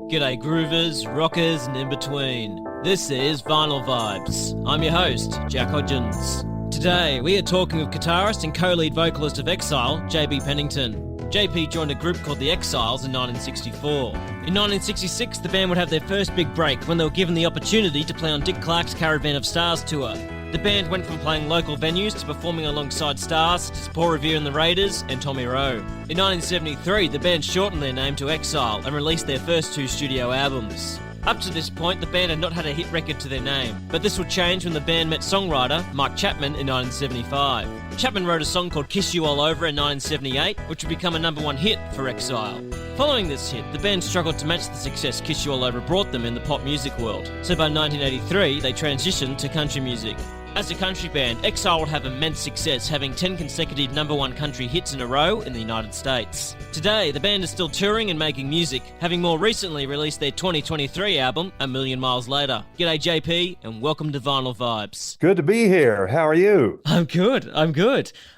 G'day groovers, rockers, and in between. This is Vinyl Vibes. I'm your host, Jack Hodgins. Today, we are talking with guitarist and co-lead vocalist of Exile, JB Pennington. JP joined a group called the Exiles in 1964. In 1966, the band would have their first big break when they were given the opportunity to play on Dick Clark's Caravan of Stars tour. The band went from playing local venues to performing alongside stars such as Paul Revere and the Raiders and Tommy Roe. In 1973, the band shortened their name to Exile and released their first two studio albums. Up to this point, the band had not had a hit record to their name, but this would change when the band met songwriter Mike Chapman in 1975. Chapman wrote a song called Kiss You All Over in 1978, which would become a #1 hit for Exile. Following this hit, the band struggled to match the success Kiss You All Over brought them in the pop music world, so by 1983 they transitioned to country music. As a country band, Exile would have immense success, having 10 consecutive #1 country hits in a row in the United States. Today, the band is still touring and making music, having more recently released their 2023 album, A Million Miles Later. G'day JP, and welcome to Vinyl Vibes. Good to be here. How are you? I'm good.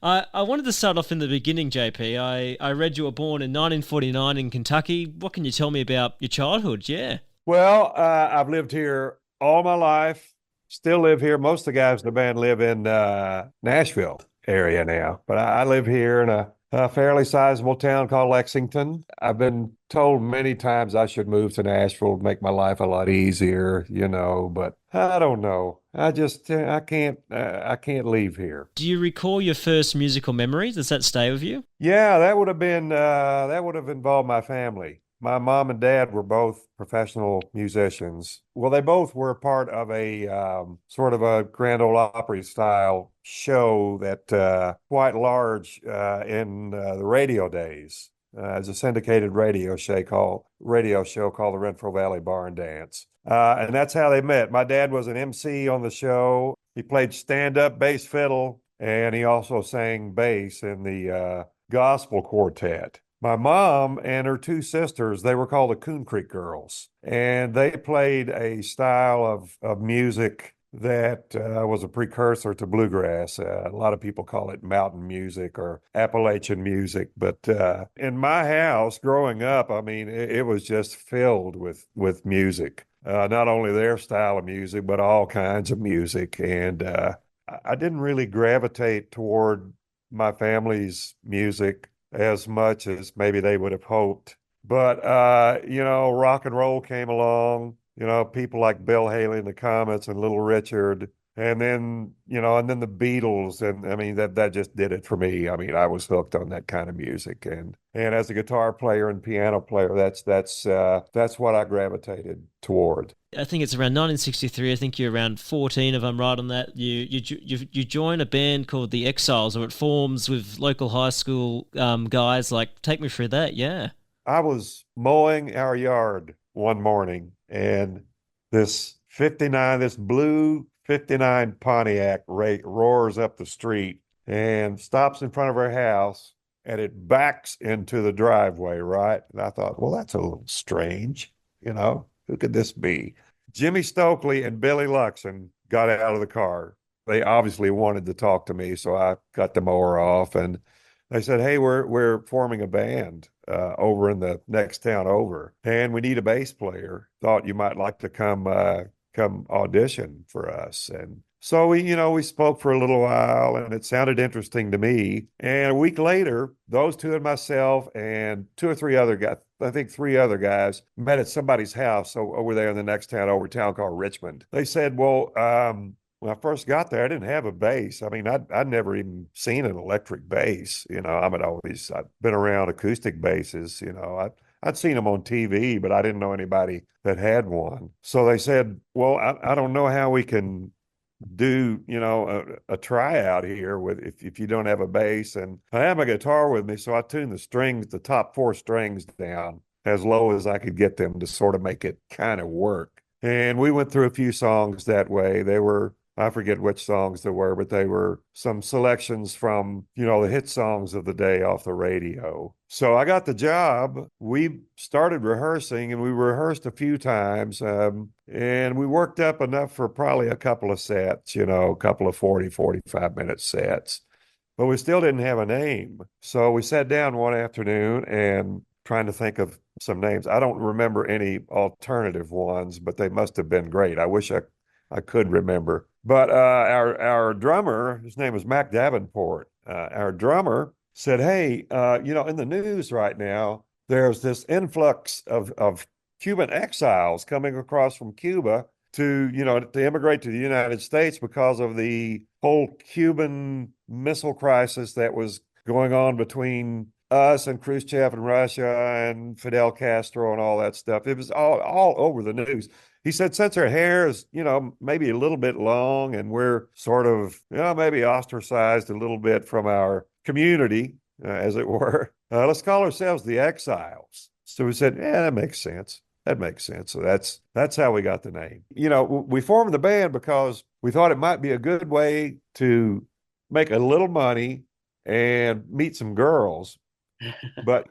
I wanted to start off in the beginning, JP. I read you were born in 1949 in Kentucky. What can you tell me about your childhood? Yeah. Well, I've lived here all my life. Still live here. Most of the guys in the band live in Nashville area now, but I live here in a fairly sizable town called Lexington. I've been told many times I should move to Nashville to make my life a lot easier, but I don't know. I can't leave here. Do you recall your first musical memory? Does that stay with you? Yeah, that would have involved my family. My mom and dad were both professional musicians. Well, they both were part of a sort of a Grand Ole Opry style show that quite large in the radio days. As a syndicated radio show called the Renfrew Valley Barn Dance. And that's how they met. My dad was an MC on the show. He played stand-up bass fiddle, and he also sang bass in the gospel quartet. My mom and her two sisters, they were called the Coon Creek Girls, and they played a style of music that was a precursor to bluegrass. A lot of people call it mountain music or Appalachian music, but in my house growing up, I mean, it was just filled with music. Not only their style of music, but all kinds of music, and I didn't really gravitate toward my family's music as much as maybe they would have hoped. But, rock and roll came along, people like Bill Haley and the Comets and Little Richard. And then, and then the Beatles. And I mean, that just did it for me. I mean, I was hooked on that kind of music. And as a guitar player and piano player, that's what I gravitated toward. I think it's around 1963. I think you're around 14, if I'm right on that. You join a band called the Exiles, or it forms with local high school guys. Like, take me through that. Yeah. I was mowing our yard one morning, and this blue 59 Pontiac roars up the street and stops in front of our house, and it backs into the driveway, right? And I thought, well, that's a little strange, Who could this be? Jimmy Stokely and Billy Luxon got out of the car. They obviously wanted to talk to me, so I cut the mower off, and they said, "Hey, we're forming a band over in the next town over, and we need a bass player. Thought you might like to come audition for us." And so we spoke for a little while, and it sounded interesting to me. And a week later, those two and myself and two or three other guys, I think three other guys, met at somebody's house over there in the next town over, a town called Richmond. They said, well, when I first got there, I didn't have a bass. I mean, I'd never even seen an electric bass. I've been around acoustic basses. I'd seen them on TV, but I didn't know anybody that had one. So they said, well, I don't know how we can do, a tryout here if you don't have a bass. And I have my guitar with me, so I tuned the top four strings down as low as I could get them to sort of make it kind of work. And we went through a few songs that way. I forget which songs they were, but they were some selections from, the hit songs of the day off the radio. So I got the job. We started rehearsing, and we rehearsed a few times, and we worked up enough for probably a couple of sets, a couple of 40, 45-minute sets. But we still didn't have a name. So we sat down one afternoon and trying to think of some names. I don't remember any alternative ones, but they must have been great. I wish I could remember. But our drummer, his name was Mac Davenport. Our drummer said, "Hey, in the news right now, there's this influx of Cuban exiles coming across from Cuba to immigrate to the United States because of the whole Cuban Missile Crisis that was going on between us and Khrushchev and Russia and Fidel Castro and all that stuff. It was all over the news." He said, since our hair is, maybe a little bit long and we're sort of, maybe ostracized a little bit from our community, as it were, let's call ourselves the Exiles. So we said, yeah, that makes sense. That makes sense. So that's how we got the name. We formed the band because we thought it might be a good way to make a little money and meet some girls. But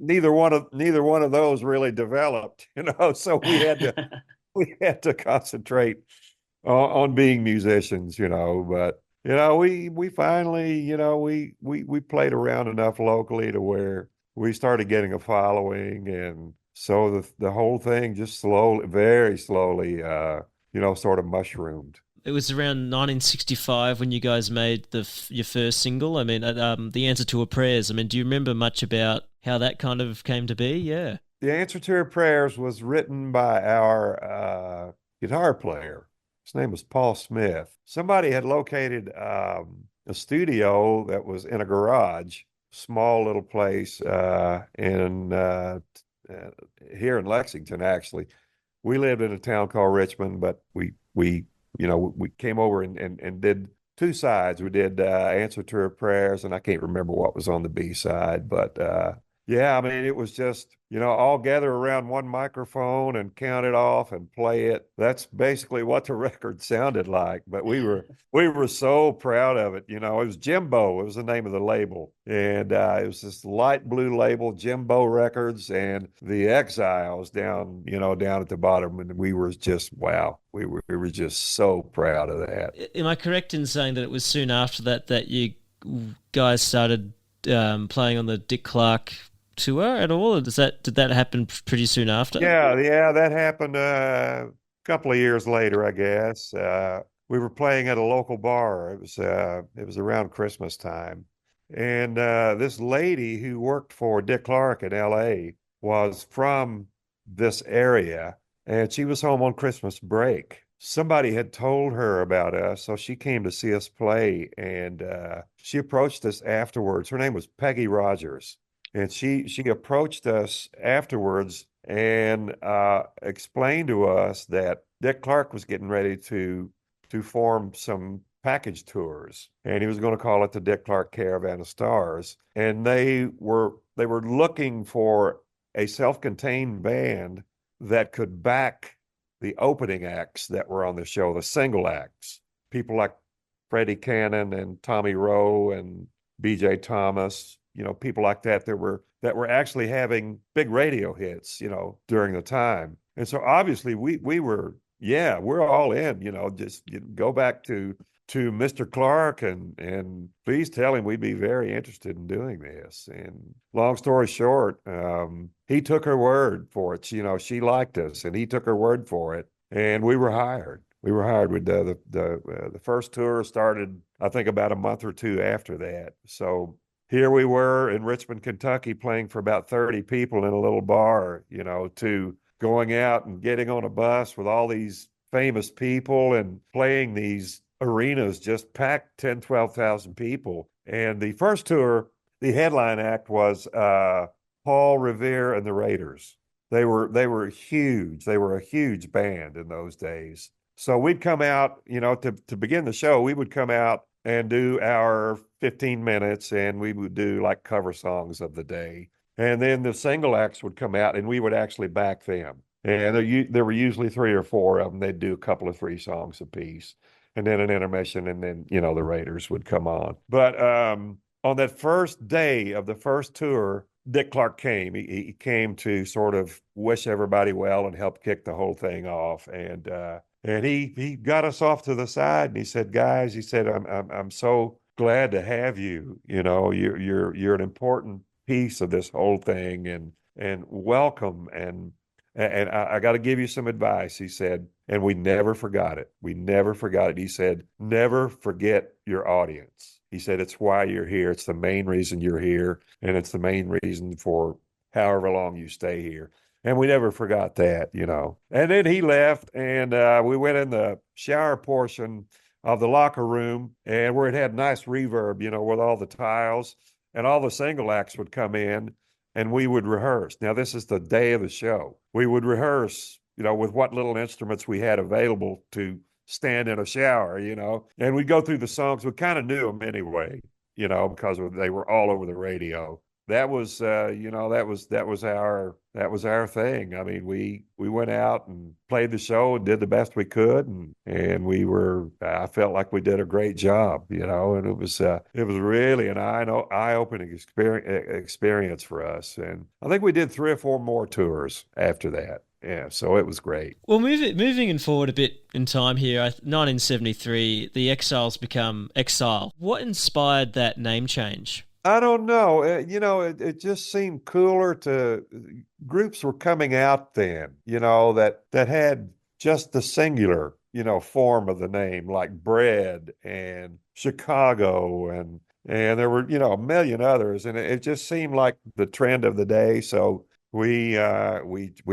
neither one of those really developed. So we had to concentrate on being musicians. But we finally we played around enough locally to where we started getting a following, and so the whole thing just slowly, very slowly, sort of mushroomed. It was around 1965 when you guys made your first single. I mean, The Answer to Her Prayers. I mean, do you remember much about how that kind of came to be? Yeah. The Answer to Her Prayers was written by our guitar player. His name was Paul Smith. Somebody had located a studio that was in a garage, small little place here in Lexington, actually. We lived in a town called Richmond, but we came over and did two sides. We did Answer to Her Prayers, and I can't remember what was on the B side, but yeah, I mean, it was just, all gather around one microphone and count it off and play it. That's basically what the record sounded like. But we were so proud of it. It was Jimbo. It was the name of the label. And it was this light blue label, Jimbo Records, and the Exiles down at the bottom. And we were just, wow. We were just so proud of that. Am I correct in saying that it was soon after that you guys started playing on the Dick Clark tour at all? Or did that happen pretty soon after? Yeah, that happened a couple of years later, I guess. We were playing at a local bar. It was around Christmas time, and this lady who worked for Dick Clark in L.A. was from this area, and she was home on Christmas break. Somebody had told her about us, so she came to see us play, and she approached us afterwards. Her name was Peggy Rogers. And she approached us afterwards and explained to us that Dick Clark was getting ready to form some package tours, and he was going to call it the Dick Clark Caravan of Stars. And they were looking for a self-contained band that could back the opening acts that were on the show, the single acts, people like Freddie Cannon and Tommy Roe and B.J. Thomas. People like that were actually having big radio hits, during the time. And so obviously we were, yeah, we're all in, just go back to Mr. Clark and please tell him we'd be very interested in doing this. And long story short, he took her word for it. She liked us and he took her word for it. And we were hired. With the first tour started, I think, about a month or two after that. So here we were in Richmond, Kentucky, playing for about 30 people in a little bar, to going out and getting on a bus with all these famous people and playing these arenas just packed 10, 12,000 people. And the first tour, the headline act was Paul Revere and the Raiders. They were huge. They were a huge band in those days. So we'd come out, to begin the show, we would come out and do our 15 minutes, and we would do like cover songs of the day. And then the single acts would come out and we would actually back them. And there were usually 3 or 4 of them. They'd do a couple of 3 songs apiece, and then an intermission, and then, the Raiders would come on. But on that first day of the first tour, Dick Clark came. He came to sort of wish everybody well and help kick the whole thing off. And he got us off to the side and he said, guys, he said, I'm so glad to have you. You're an important piece of this whole thing. And and welcome. And I got to give you some advice, he said. And we never forgot it. We never forgot it. He said, never forget your audience. He said, it's why you're here. It's the main reason you're here. And it's the main reason for however long you stay here. And we never forgot that, you know. And then he left, and we went in the shower portion of the locker room, and where it had nice reverb, you know, with all the tiles, and all the single acts would come in, and we would rehearse. Now, this is the day of the show. We would rehearse, you know, with what little instruments we had available to stand in a shower, you know, and we'd go through the songs. We kind of knew them anyway, you know, because they were all over the radio. That was, you know, that was our thing. I mean, we went out and played the show and did the best we could, and I felt like we did a great job, you know, and it was really an eye-opening experience for us. And I think we did 3 or 4 more tours after that. Yeah, so it was great. Well, moving forward a bit in time here, 1973, the Exiles become Exile. What inspired that name change? I don't know. You know, it just seemed cooler groups were coming out then, you know, that had just the singular, you know, form of the name, like Bread and Chicago, and there were, you know, a million others, and it just seemed like the trend of the day. So we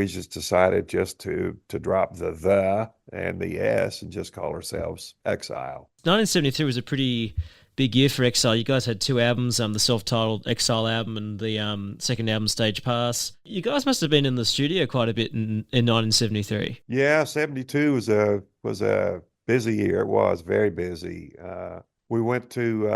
just decided just to drop the and the S and just call ourselves Exile. 1973 was a pretty big year for Exile. You guys had 2 albums, the self-titled Exile album and the second album, Stage Pass. You guys must have been in the studio quite a bit in 1973. Yeah, 72 was a busy year. It was very busy. We went to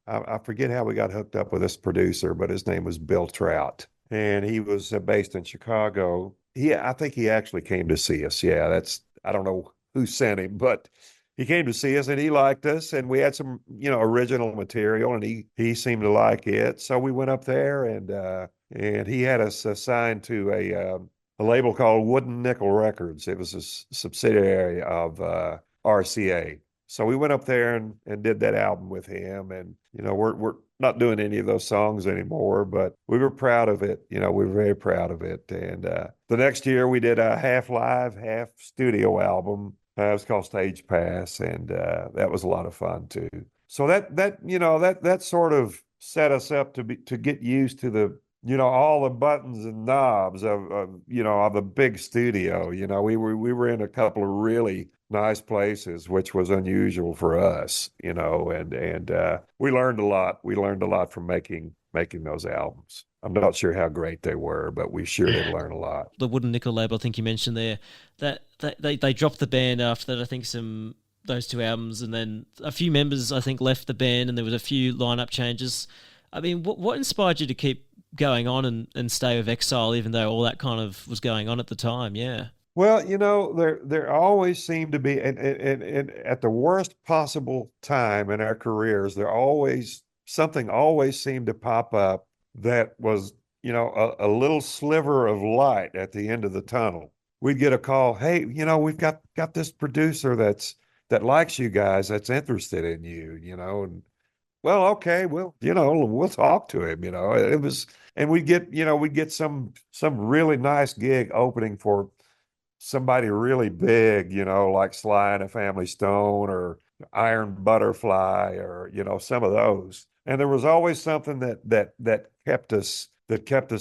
I forget how we got hooked up with this producer, but his name was Bill Trout, and he was based in Chicago. I think he actually came to see us. Yeah, I don't know who sent him, but he came to see us and he liked us, and we had some, you know, original material, and he seemed to like it. So we went up there, and he had us assigned to a label called Wooden Nickel Records. It was a subsidiary of RCA. So we went up there and did that album with him. And, you know, we're not doing any of those songs anymore, but we were proud of it. You know, we were very proud of it. And the next year we did a half live, half studio album. It was called Stage Pass, and that was a lot of fun too. So that sort of set us up to get used to the, you know, all the buttons and knobs of a big studio. You know, we were in a couple of really nice places, which was unusual for us. You know, and we learned a lot. We learned a lot from making those albums. I'm not sure how great they were, but we sure did learn a lot. The Wooden Nickel label, I think you mentioned there, that they dropped the band after that. I think those 2 albums, and then a few members I think left the band, and there was a few lineup changes. I mean, what inspired you to keep going on and stay with Exile, even though all that kind of was going on at the time? Yeah. Well, you know, there always seemed to be, and at the worst possible time in our careers, something always seemed to pop up that was, you know, a little sliver of light at the end of the tunnel. We'd get a call, hey, you know, we've got this producer that likes you guys, that's interested in you, you know, and well, okay, well, you know, we'll talk to him, you know. It was, and we'd get some really nice gig opening for somebody really big, you know, like Sly and the Family Stone or Iron Butterfly, or, you know, some of those. And there was always something that kept us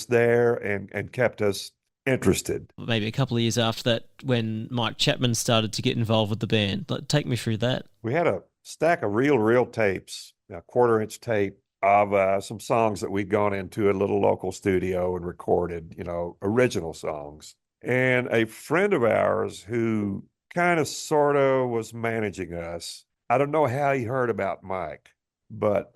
there and kept us interested. Maybe a couple of years after that, when Mike Chapman started to get involved with the band. Take me through that. We had a stack of reel tapes, a 1/4-inch tape of some songs that we'd gone into a little local studio and recorded, you know, original songs. And a friend of ours who kind of sort of was managing us, I don't know how he heard about Mike, but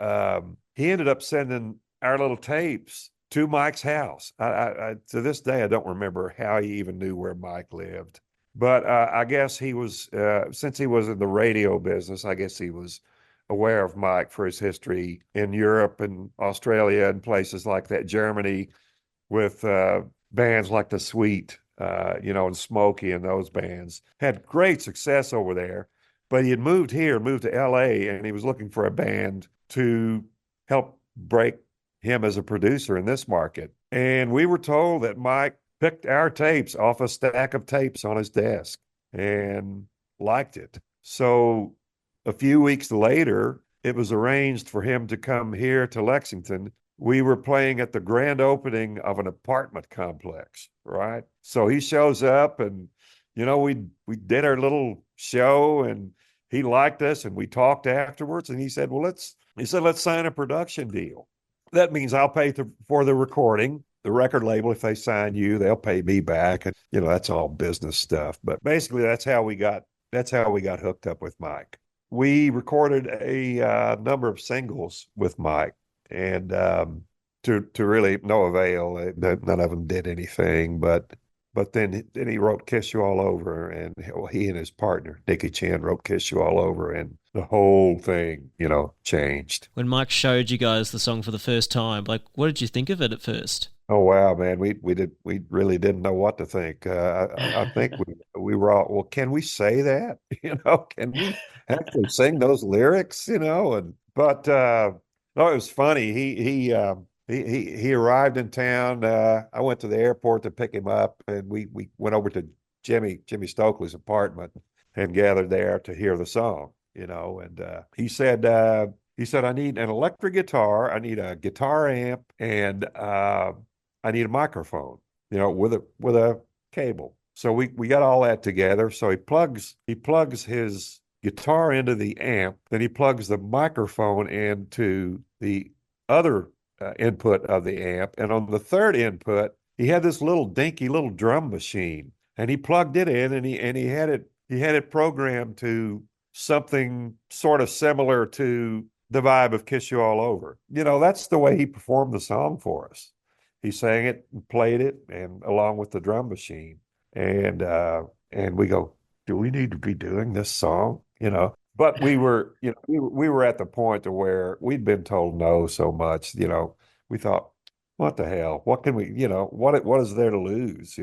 he ended up sending our little tapes to Mike's house. I to this day, I don't remember how he even knew where Mike lived. But I guess he was, since he was in the radio business, I guess he was aware of Mike for his history in Europe and Australia and places like that, Germany, with bands like The Sweet, you know, and Smokey, and those bands. Had great success over there. But he had moved to LA, and he was looking for a band to help break him as a producer in this market. And we were told that Mike picked our tapes off a stack of tapes on his desk and liked it. So a few weeks later, it was arranged for him to come here to Lexington. We were playing at the grand opening of an apartment complex, right? So he shows up and, we did our little show and he liked us and we talked afterwards and he said, let's sign a production deal. That means I'll pay for the recording. The record label, if they sign you, they'll pay me back. And, that's all business stuff. But basically that's how we got hooked up with Mike. We recorded a number of singles with Mike and to really no avail. None of them did anything, but then he wrote Kiss You All Over, and he and his partner, Nicky Chan, wrote Kiss You All Over, and the whole thing, changed. When Mike showed you guys the song for the first time, like, what did you think of it at first? Oh wow, man, we really didn't know what to think. I think we were all, well, can we say that? Can we actually sing those lyrics? No, it was funny. He arrived in town. I went to the airport to pick him up, and we went over to Jimmy Stokely's apartment and gathered there to hear the song. And he said, I need an electric guitar, I need a guitar amp, and I need a microphone, with a cable. So we got all that together. So he plugs his guitar into the amp, then he plugs the microphone into the other input of the amp, and on the third input he had this little dinky little drum machine, and he plugged it in, and he had it programmed to something sort of similar to the vibe of Kiss You All Over. That's the way he performed the song for us. He sang it and played it, and along with the drum machine, and we go, do we need to be doing this song? But we were at the point to where we'd been told no so much, we thought, what the hell? What can we, what is there to lose,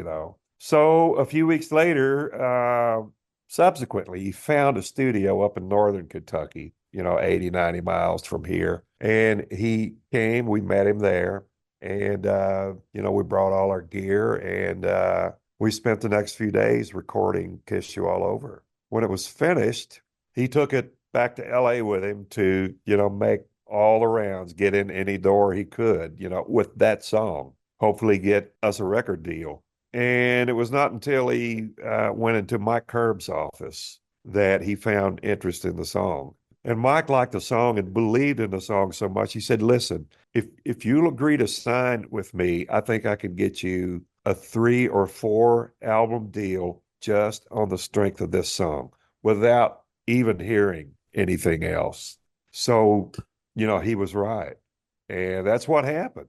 So a few weeks later, subsequently, he found a studio up in northern Kentucky, 80, 90 miles from here. And he came, we met him there. And, we brought all our gear, and we spent the next few days recording Kiss You All Over. When it was finished, he took it back to LA with him to, make all the rounds, get in any door he could, with that song, hopefully get us a record deal. And it was not until he went into Mike Curb's office that he found interest in the song. And Mike liked the song and believed in the song so much, he said, listen, if you'll agree to sign with me, I think I can get you a 3 or 4 album deal just on the strength of this song without even hearing anything else. So, he was right. And that's what happened.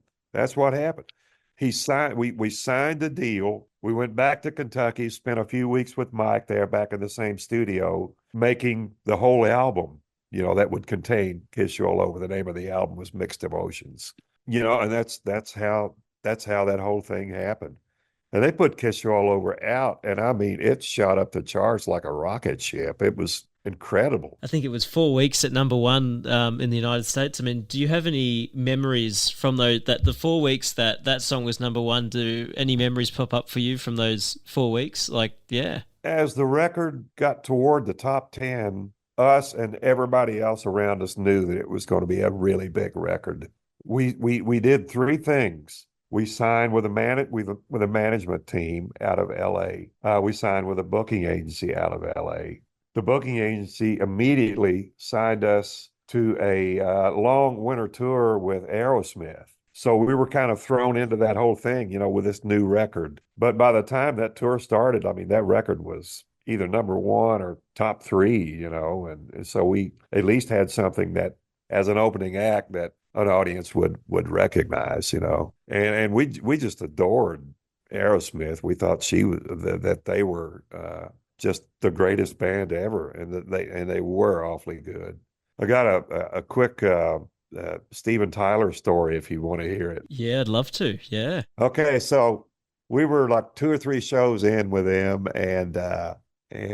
He signed, we signed the deal. We went back to Kentucky, spent a few weeks with Mike there back in the same studio, making the whole album, that would contain Kiss You All Over. The name of the album was Mixed Emotions, and that's how that whole thing happened. And they put Kiss You All Over out, and I mean, it shot up the charts like a rocket ship. It was incredible. I think it was 4 weeks at number one in the United States. I mean, do you have any memories from the 4 weeks that song was number one? Do any memories pop up for you from those 4 weeks? Like, yeah. As the record got toward the top 10, us and everybody else around us knew that it was going to be a really big record. We did 3 things. We signed with a management team out of LA. We signed with a booking agency out of LA. The booking agency immediately signed us to a long winter tour with Aerosmith. So we were kind of thrown into that whole thing, with this new record. But by the time that tour started, I mean, that record was either number 1 or top 3, and so we at least had something that, as an opening act, that an audience would recognize, and we just adored Aerosmith. We thought that they were just the greatest band ever, and they were awfully good. I got a quick Steven Tyler story if you want to hear it. Yeah, I'd love to. Yeah. Okay, so we were like 2 or 3 shows in with them, and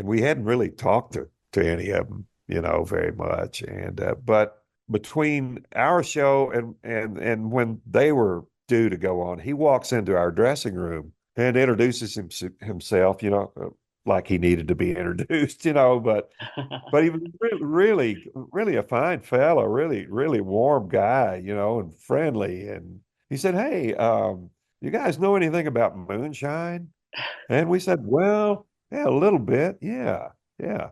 we hadn't really talked to any of them, very much. And but between our show and when they were do to go on. He walks into our dressing room and introduces himself, like he needed to be introduced, but he was really a fine fellow, really, really warm guy, and friendly. And he said, "Hey, you guys know anything about moonshine?" And we said, "Well, yeah, a little bit. Yeah, yeah."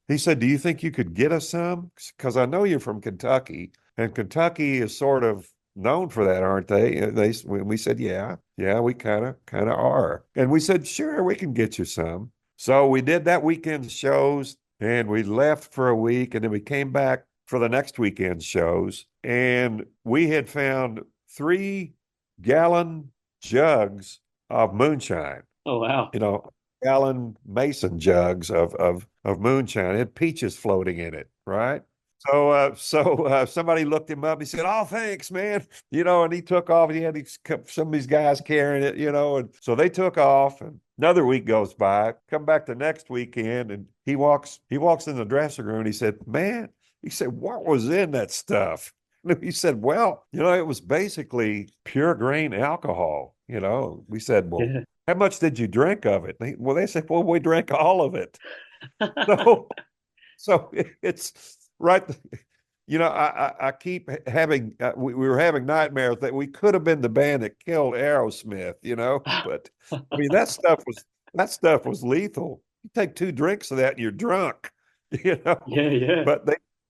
He said, "Do you think you could get us some? Because I know you're from Kentucky, and Kentucky is sort of known for that, aren't they?" And we said, "Yeah, yeah, we kind of are." And we said, "Sure, we can get you some." So we did that weekend's shows, and we left for a week, and then we came back for the next weekend's shows, and we had found 3-gallon jugs of moonshine. Oh, wow. Gallon mason jugs of moonshine. It had peaches floating in it, right? So somebody looked him up. He said, "Oh, thanks, man." And he took off. He had some of these guys carrying it, and so they took off. And another week goes by. Come back the next weekend, and he walks in the dressing room. And he said, "Man," he said, "what was in that stuff?" And he said, "Well, it was basically pure grain alcohol." We said, "Well, Yeah. how much did you drink of it?" They said, "Well, we drank all of it." So, so it's right. I keep having, we were having nightmares that we could have been the band that killed Aerosmith, but I mean, that stuff was lethal. You take 2 drinks of that and you're drunk, Yeah, yeah. but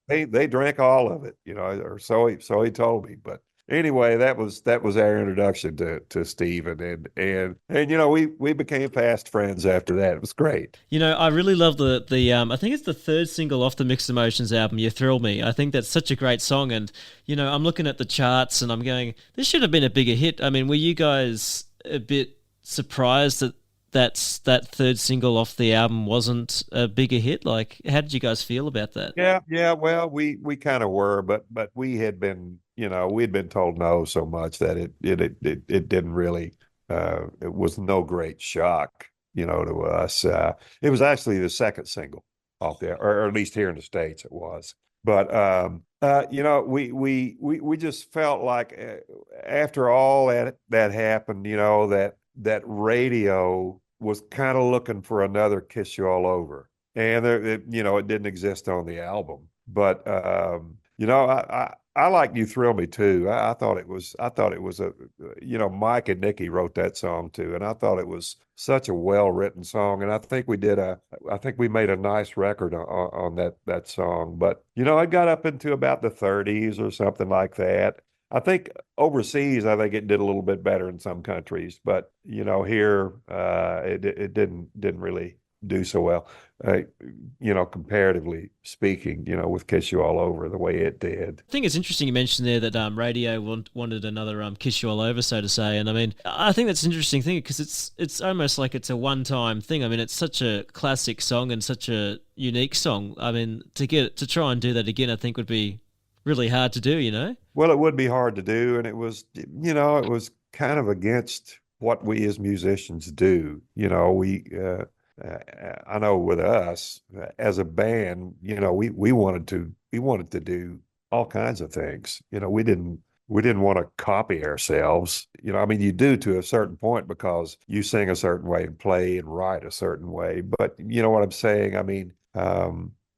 they drank all of it, or so he told me. But anyway, that was our introduction to Stephen, and we became fast friends after that. It was great. I really love the I think it's the third single off the Mixed Emotions album, "You Thrill Me." I think that's such a great song, and I'm looking at the charts and I'm going, this should have been a bigger hit. I mean, were you guys a bit surprised that third single off the album wasn't a bigger hit? Like, how did you guys feel about that? Yeah. Well, we kind of were, but we had been, we'd been told no so much that it didn't really, it was no great shock, to us. It was actually the second single off there, or at least here in the States it was. But we just felt like after all that happened, that radio was kind of looking for another "Kiss You All Over," and it didn't exist on the album. But I like "You Thrill Me" too. I thought it was Mike and Nikki wrote that song too, and I thought it was such a well written song. And I think we made a nice record on that song. But it got up into about the 30s or something like that. I think overseas, I think it did a little bit better in some countries, but here it didn't really do so well. Comparatively speaking, with "Kiss You All Over" the way it did. I think it's interesting you mentioned there that radio wanted another "Kiss You All Over," so to say, and I mean, I think that's an interesting thing because it's almost like it's a one-time thing. I mean, it's such a classic song and such a unique song. I mean, to try and do that again, I think would be really hard to do. Well, it would be hard to do, and it was kind of against what we as musicians do. I know with us as a band, we wanted to do all kinds of things. We didn't want to copy ourselves. I mean, you do to a certain point because you sing a certain way and play and write a certain way. But you know what I'm saying? I mean,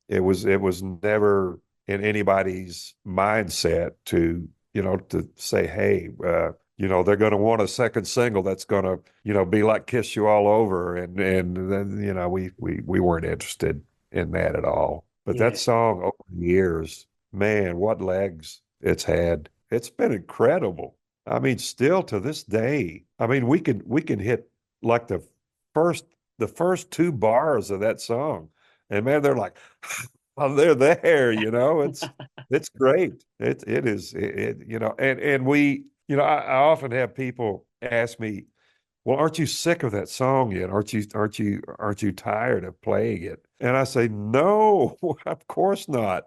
it was never in anybody's mindset to say, "Hey, they're going to want a second single that's going to, be like "Kiss You All Over," and then we weren't interested in that at all. But Yeah. that song over the years, man, what legs it's had! It's been incredible. I mean, still to this day, I mean, we can hit like the first 2 bars of that song, and man, they're like, oh, they're there. It's great. It is. And we. I often have people ask me, "Well, aren't you sick of that song yet? Aren't you tired of playing it?" And I say, "No, of course not."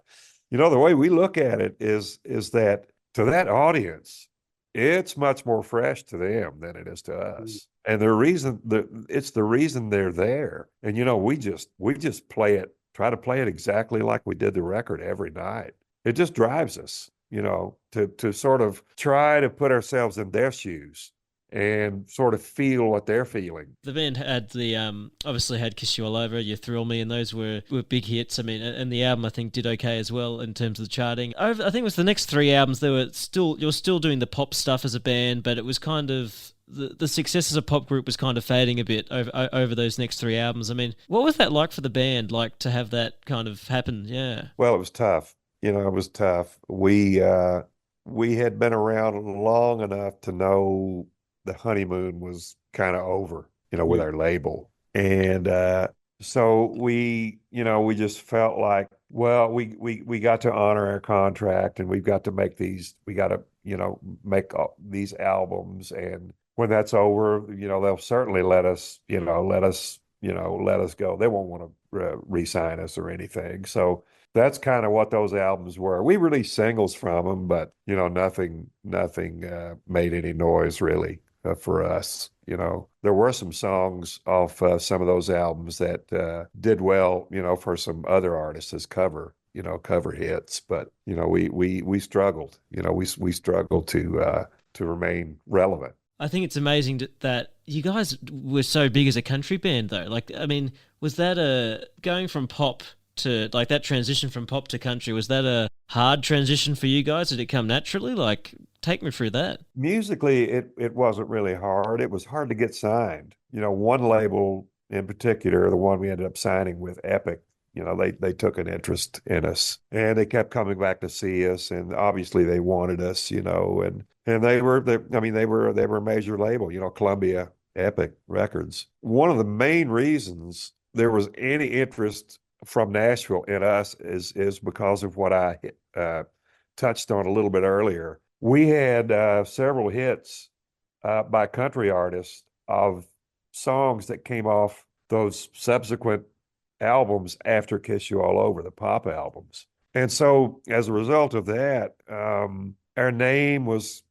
The way we look at it is that to that audience, it's much more fresh to them than it is to us. And it's the reason they're there. And we just try to play it exactly like we did the record every night. It just drives us. to sort of try to put ourselves in their shoes and sort of feel what they're feeling. The band had the obviously had Kiss You All Over, You Thrill Me, and those were big hits. I mean, and the album I think did okay as well in terms of the charting. I think it was the next three albums. You were still doing the pop stuff as a band, but it was kind of the success as a pop group was kind of fading a bit over those next three albums. I mean, what was that like for the band, like to have that kind of happen? Yeah. Well, it was tough. It was tough. We had been around long enough to know the honeymoon was kind of over, with our label. And so we just felt like, well, we got to honor our contract, and we got to make these albums. And when that's over, they'll certainly let us go. They won't want to re-sign us or anything. So that's kind of what those albums were. We released singles from them, but nothing made any noise really for us. There were some songs off some of those albums that did well, for some other artists as cover hits. But we struggled. We struggled to remain relevant. I think it's amazing that you guys were so big as a country band, though. Like, I mean, was that going from pop to, like, that transition from pop to country, was that a hard transition for you guys? Did it come naturally? Like, take me through that. Musically, it wasn't really hard. It was hard to get signed. One label in particular, the one we ended up signing with, Epic, they took an interest in us, and they kept coming back to see us, and obviously they wanted us, and they were a major label, Columbia, Epic Records. One of the main reasons there was any interest from Nashville in us is because of what I touched on a little bit earlier. We had several hits by country artists of songs that came off those subsequent albums after Kiss You All Over, the pop albums. And so as a result of that, our name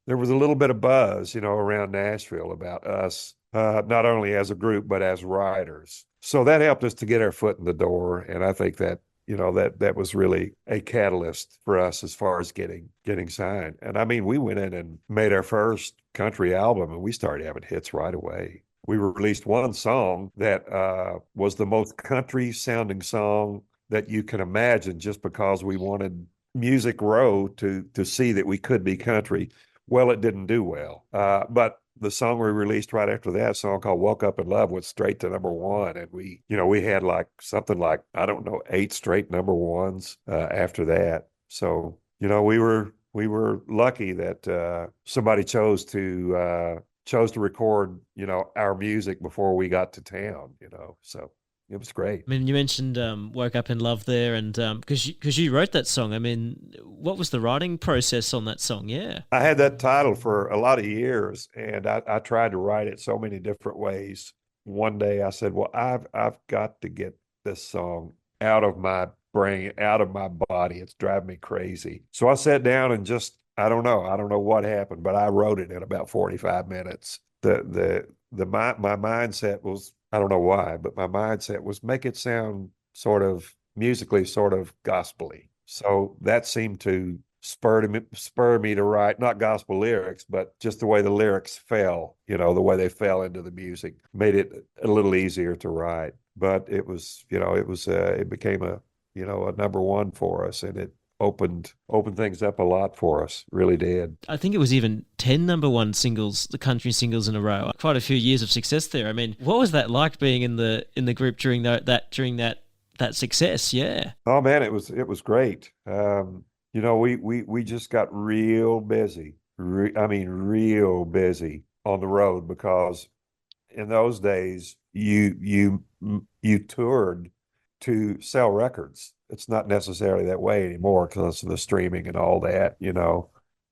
there was a little bit of buzz, around Nashville about us, not only as a group, but as writers. So that helped us to get our foot in the door. And I think that, that was really a catalyst for us as far as getting signed. And I mean, we went in and made our first country album, and we started having hits right away. We released one song that was the most country sounding song that you can imagine, just because we wanted Music Row to see that we could be country. Well, it didn't do well. But the song we released right after that, a song called Woke Up in Love, went straight to #1. And we had something like, I don't know, 8 straight #1s after that. So, we were lucky that somebody chose to record, our music before we got to town, so it was great. I mean, you mentioned Woke Up in Love there, and because you wrote that song. I mean, what was the writing process on that song? Yeah. I had that title for a lot of years, and I tried to write it so many different ways. One day I said, well, I've got to get this song out of my brain, out of my body. It's driving me crazy. So I sat down and just, I don't know what happened, but I wrote it in about 45 minutes. My mindset was, I don't know why, but my mindset was make it sound sort of musically, sort of gospel-y. So that seemed to spur me to write, not gospel lyrics, but just the way the lyrics fell, the way they fell into the music made it a little easier to write. But it became a #1 for us, and it opened things up a lot for us, really did. I think it was even 10 #1 singles, the country singles in a row. Quite a few years of success there. I mean, what was that like being in the group during that success? Yeah. Oh man, it was great. We just got real busy. Real busy on the road, because in those days you toured to sell records. It's not necessarily that way anymore because of the streaming and all that,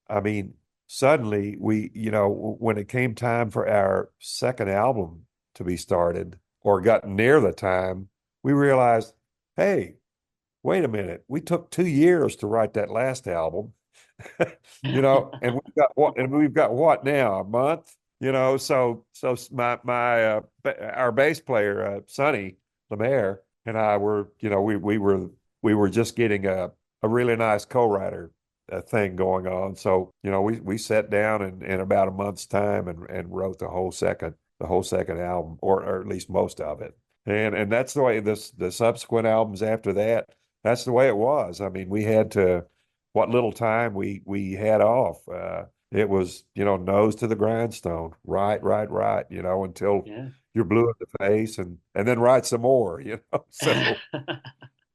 I mean, suddenly when it came time for our second album to be started, or got near the time, we realized, hey, wait a minute, we took 2 years to write that last album, and we've got what now, a month, so our bass player, Sonny Lemaire, and I were, we were just getting a really nice co-writer thing going on. So, we sat down in about a month's time and wrote the whole second album, or at least most of it. And that's the way the subsequent albums after that, that's the way it was. I mean, we had to, what little time we had off, it was, nose to the grindstone, right, until you're blue in the face, and then write some more, So,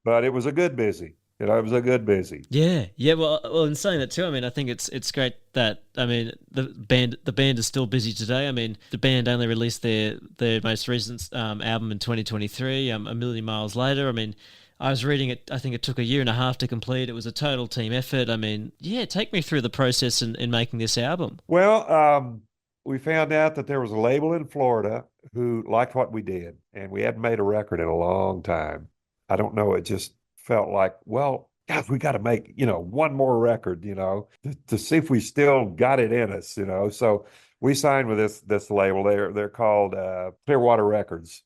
but it was a good busy. It was a good busy. Yeah, yeah. Well, in saying that too, I mean, I think it's great that, I mean, the band is still busy today. I mean, the band only released their most recent album in 2023, A Million Miles Later. I mean, I was reading it. I think it took a year and a half to complete. It was a total team effort. I mean, yeah, take me through the process in making this album. Well, we found out that there was a label in Florida who liked what we did, and we hadn't made a record in a long time. I don't know. It just felt like, well, God, we got to make, one more record, to see if we still got it in us, So we signed with this label. They're called Clearwater Records,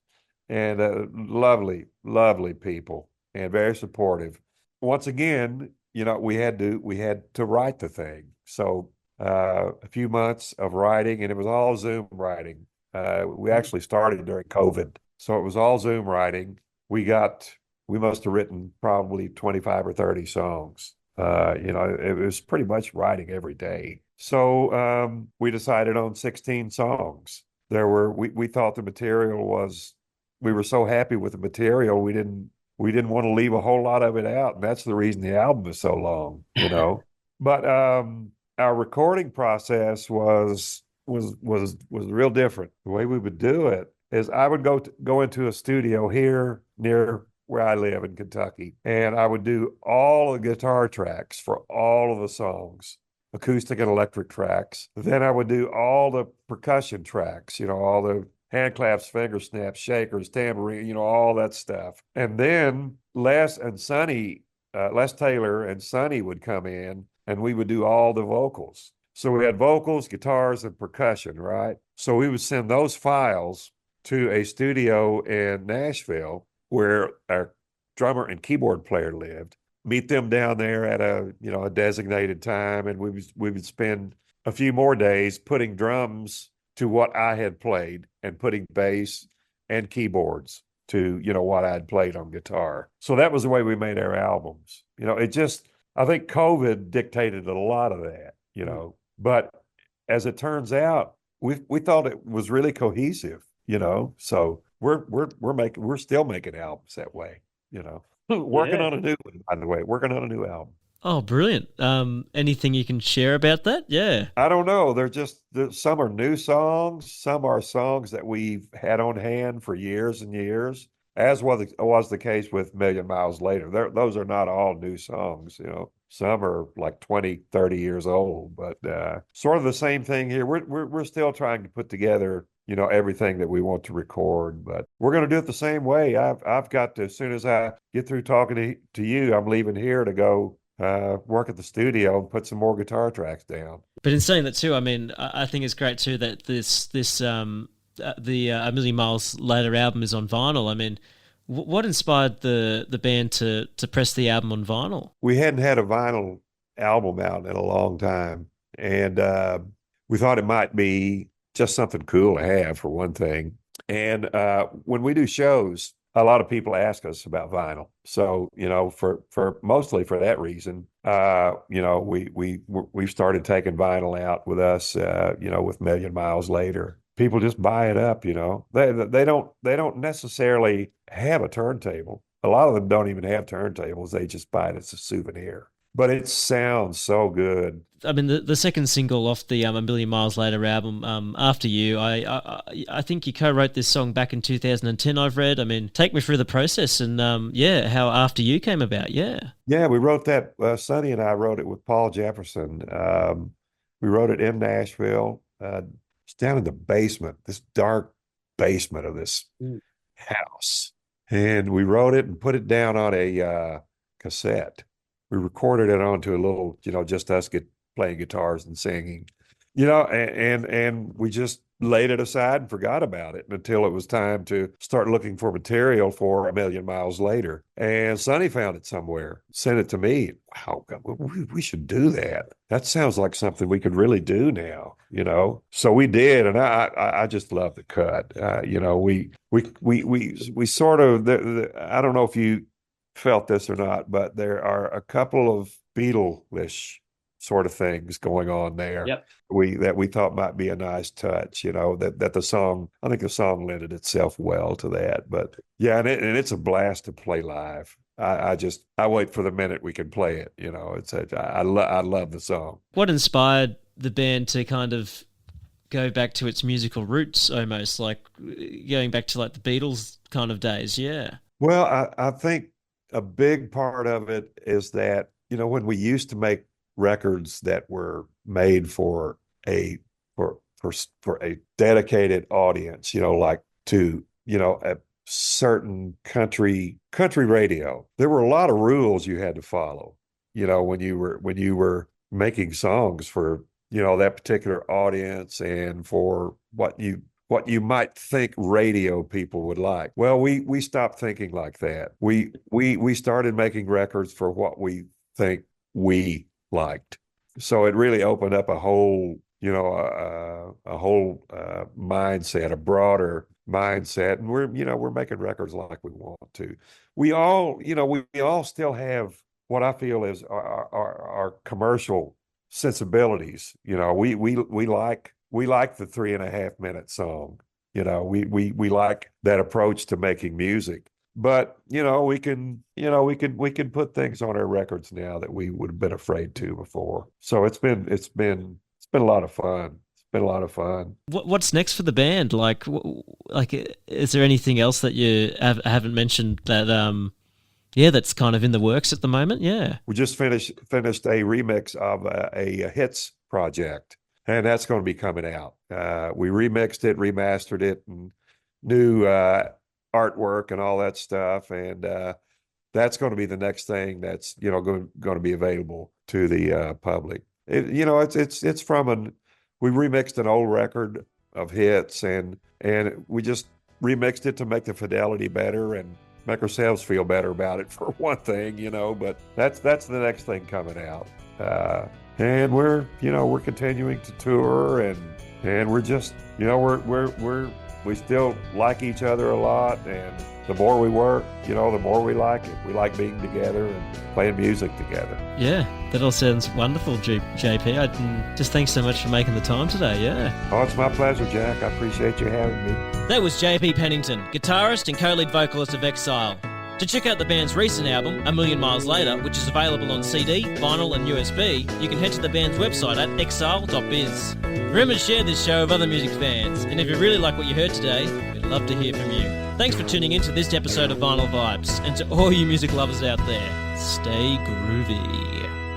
and lovely, lovely people, and very supportive. Once again, we had to write the thing. So a few months of writing, and it was all Zoom writing. We actually started during COVID, so it was all Zoom writing. We must have written probably 25 or 30 songs. It was pretty much writing every day. So we decided on 16 songs. We thought the material was, we were so happy with the material, we didn't want to leave a whole lot of it out. And that's the reason the album is so long, But our recording process was real different. The way we would do it is I would go into a studio here near where I live in Kentucky, and I would do all the guitar tracks for all of the songs, acoustic and electric tracks. Then I would do all the percussion tracks, all the hand claps, finger snaps, shakers, tambourine, all that stuff. And then Les Taylor and Sonny would come in, and we would do all the vocals. So we had vocals, guitars, and percussion, right? So we would send those files to a studio in Nashville where our drummer and keyboard player lived, meet them down there at a designated time, and we would spend a few more days putting drums to what I had played and putting bass and keyboards to what I had played on guitar. So that was the way we made our albums. I think COVID dictated a lot of that, but as it turns out, we thought it was really cohesive, so we're still making albums that way, working on a new one, by the way, working on a new album. Oh, brilliant. Anything you can share about that? Yeah. I don't know. Some are new songs. Some are songs that we've had on hand for years and years, as was the case with Million Miles Later. Those are not all new songs, Some are like 20, 30 years old, but sort of the same thing here. We're still trying to put together everything that we want to record, but we're going to do it the same way. I've got to, as soon as I get through talking to you, I'm leaving here to go work at the studio and put some more guitar tracks down. But in saying that too, I mean, I think it's great too that the A Million Miles Later album is on vinyl. I mean, what inspired the band to press the album on vinyl? We hadn't had a vinyl album out in a long time, and we thought it might be just something cool to have, for one thing. And when we do shows, a lot of people ask us about vinyl. So, for mostly for that reason, we've started taking vinyl out with us, with Million Miles Later. People just buy it up, They don't necessarily have a turntable. A lot of them don't even have turntables. They just buy it as a souvenir. But it sounds so good. I mean, the second single off the A Million Miles Later album, After You, I think you co-wrote this song back in 2010, I've read. I mean, take me through the process and, how After You came about, yeah. Yeah, we wrote that, Sonny and I wrote it with Paul Jefferson. We wrote it in Nashville. It's down in the basement, this dark basement of this house. And we wrote it and put it down on a cassette. We recorded it onto a little, just us playing guitars and singing, and we just laid it aside and forgot about it until it was time to start looking for material for A Million Miles Later. And Sonny found it somewhere, sent it to me. Wow, we should do that. That sounds like something we could really do now, you know? So we did, and I just love the cut. You know, we sort of, I don't know if you felt this or not, but there are a couple of Beatle-ish sort of things going on there. Yep. That we thought might be a nice touch, you know, that the song, I think the song lended itself well to that. But yeah, and it's a blast to play live. I wait for the minute we can play it, you know. I love the song. What inspired the band to kind of go back to its musical roots, almost like going back to like the Beatles kind of days? Yeah. Well, I think a big part of it is that, you know, when we used to make records that were made for a dedicated audience, you know, like to, you know, a certain country radio, there were a lot of rules you had to follow, you know, when you were making songs for, you know, that particular audience and for what you might think radio people would like. Well, we stopped thinking like that. We started making records for what we think we liked. So it really opened up a whole, you know, a whole mindset, a broader mindset. And we're making records like we want to. We all still have what I feel is our commercial sensibilities. You know, we like the 3.5 minute song. You know, we like that approach to making music. But, you know, we can put things on our records now that we would have been afraid to before. So it's been a lot of fun. It's been a lot of fun. What's next for the band? Like, is there anything else that you haven't mentioned that, that's kind of in the works at the moment? Yeah. We just finished a remix of a hits project, and that's going to be coming out. We remixed it, remastered it, and new artwork and all that stuff, and that's going to be the next thing that's, you know, going to be available to the public. You know, it's from we remixed an old record of hits, and we just remixed it to make the fidelity better and make ourselves feel better about it, for one thing, you know. But that's the next thing coming out, and we're continuing to tour, and we're just, you know, we still like each other a lot, and the more we work, you know, the more we like it. We like being together and playing music together. Yeah, that all sounds wonderful, JP. Just thanks so much for making the time today, yeah. Oh, it's my pleasure, Jack. I appreciate you having me. That was JP Pennington, guitarist and co-lead vocalist of Exile. To check out the band's recent album, A Million Miles Later, which is available on CD, vinyl and USB, you can head to the band's website at exile.biz. Remember to share this show with other music fans, and if you really like what you heard today, we'd love to hear from you. Thanks for tuning in to this episode of Vinyl Vibes, and to all you music lovers out there, stay groovy.